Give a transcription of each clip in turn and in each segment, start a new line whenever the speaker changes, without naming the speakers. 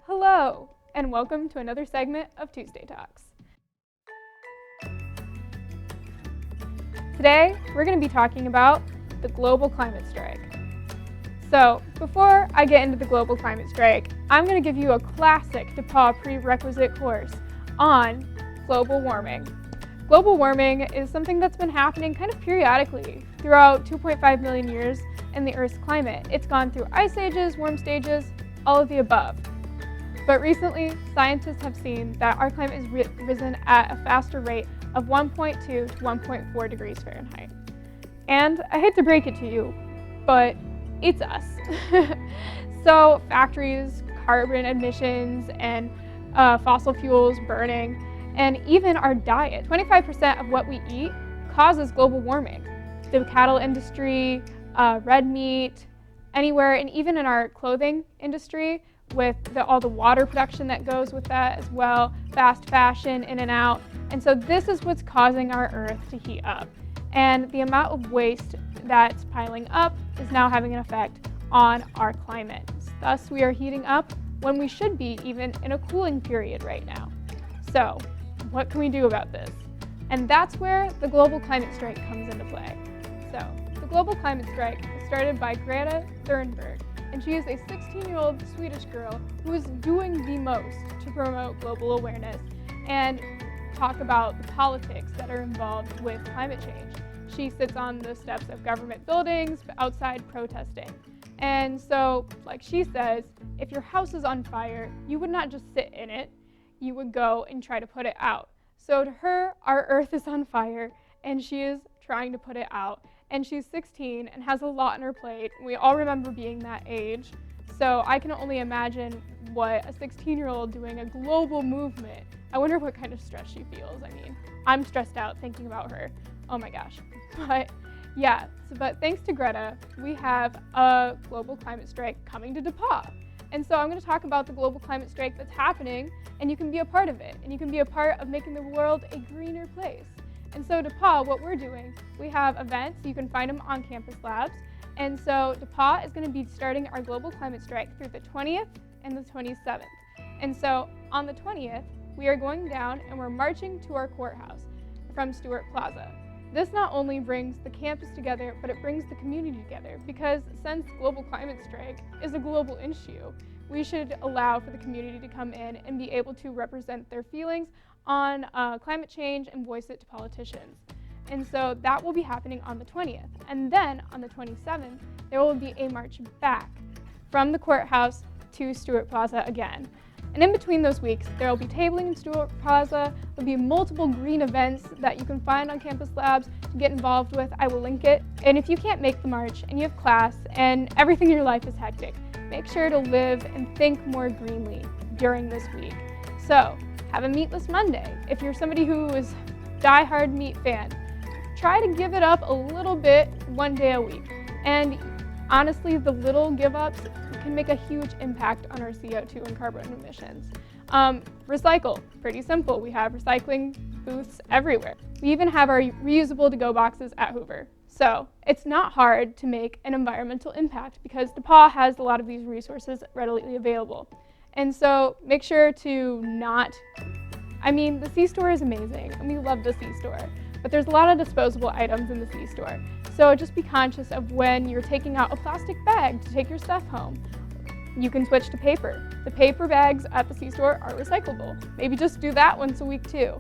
Hello, and welcome to another segment of Tuesday Talks. Today, we're going to be talking about the global climate strike. So, before I get into the global climate strike, I'm going to give you a classic DePauw prerequisite course on global warming. Global warming is something that's been happening kind of periodically throughout 2.5 million years in the Earth's climate. It's gone through ice ages, warm stages, all of the above. But recently, scientists have seen that our climate has risen at a faster rate of 1.2 to 1.4 degrees Fahrenheit. And I hate to break it to you, but it's us. So factories, carbon emissions, and fossil fuels burning, and even our diet. 25% of what we eat causes global warming. The cattle industry, red meat, anywhere, and even in our clothing industry, with all the water production that goes with that as well, fast fashion in and out. And so this is what's causing our Earth to heat up. And the amount of waste that's piling up is now having an effect on our climate. Thus, we are heating up when we should be even in a cooling period right now. So, what can we do about this? And that's where the global climate strike comes into play. So, the global climate strike was started by Greta Thunberg, and she is a 16-year-old Swedish girl who is doing the most to promote global awareness and talk about the politics that are involved with climate change. She sits on the steps of government buildings outside protesting. And so, like she says, if your house is on fire, you would not just sit in it, you would go and try to put it out. So to her, our Earth is on fire, and she is trying to put it out. And she's 16 and has a lot on her plate. We all remember being that age. So I can only imagine what a 16-year-old doing a global movement. I wonder what kind of stress she feels. I mean, I'm stressed out thinking about her. Oh my gosh. But yeah, but thanks to Greta, we have a global climate strike coming to DePauw. And so I'm going to talk about the global climate strike that's happening, and you can be a part of it. And you can be a part of making the world a greener place. And so DePauw, what we're doing, we have events, you can find them on Campus Labs. And so DePauw is going to be starting our global climate strike through the 20th and the 27th. And so on the 20th, we are going down and we're marching to our courthouse from Stewart Plaza. This not only brings the campus together, but it brings the community together, because since global climate strike is a global issue, we should allow for the community to come in and be able to represent their feelings on climate change and voice it to politicians. And so that will be happening on the 20th. And then on the 27th, there will be a march back from the courthouse to Stewart Plaza again. And in between those weeks, there will be tabling in Stewart Plaza. There'll be multiple green events that you can find on Campus Labs to get involved with. I will link it. And if you can't make the march and you have class and everything in your life is hectic, make sure to live and think more greenly during this week. So, have a meatless Monday. If you're somebody who is a die-hard meat fan, try to give it up a little bit one day a week. And honestly, the little give-ups can make a huge impact on our CO2 and carbon emissions. Recycle, pretty simple. We have recycling booths everywhere. We even have our reusable to-go boxes at Hoover. So it's not hard to make an environmental impact because DePauw has a lot of these resources readily available. And so make sure to the C-store is amazing and we love the C-store, but there's a lot of disposable items in the C-store. So just be conscious of when you're taking out a plastic bag to take your stuff home. You can switch to paper. The paper bags at the C-store are recyclable. Maybe just do that once a week too.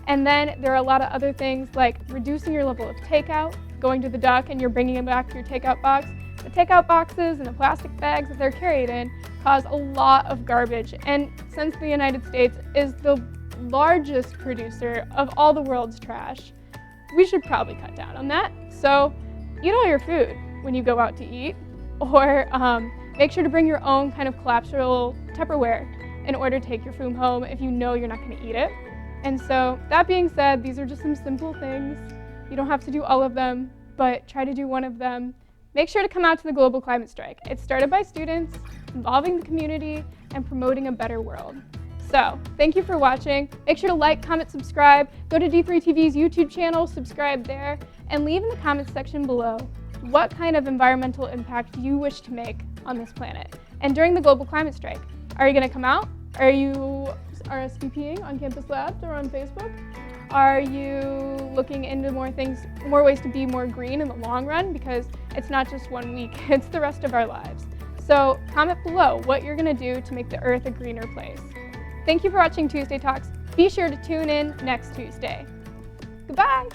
And then there are a lot of other things like reducing your level of takeout, going to the Duck and you're bringing it back to your takeout box. The takeout boxes and the plastic bags that they're carried in cause a lot of garbage. And since the United States is the largest producer of all the world's trash, we should probably cut down on that. So eat all your food when you go out to eat, or make sure to bring your own kind of collapsible Tupperware in order to take your food home if you know you're not going to eat it. And so that being said, these are just some simple things. You don't have to do all of them, but try to do one of them. Make sure to come out to the global climate strike. It's started by students, involving the community, and promoting a better world. So, thank you for watching. Make sure to like, comment, subscribe. Go to D3TV's YouTube channel, subscribe there, and leave in the comments section below what kind of environmental impact you wish to make on this planet and during the global climate strike. Are you going to come out? Are you RSVPing on Campus Labs or on Facebook? Are you looking into more ways to be more green in the long run? Because it's not just 1 week, it's the rest of our lives. So comment below what you're going to do to make the Earth a greener place. Thank you for watching Tuesday Talks. Be sure to tune in next Tuesday. Goodbye!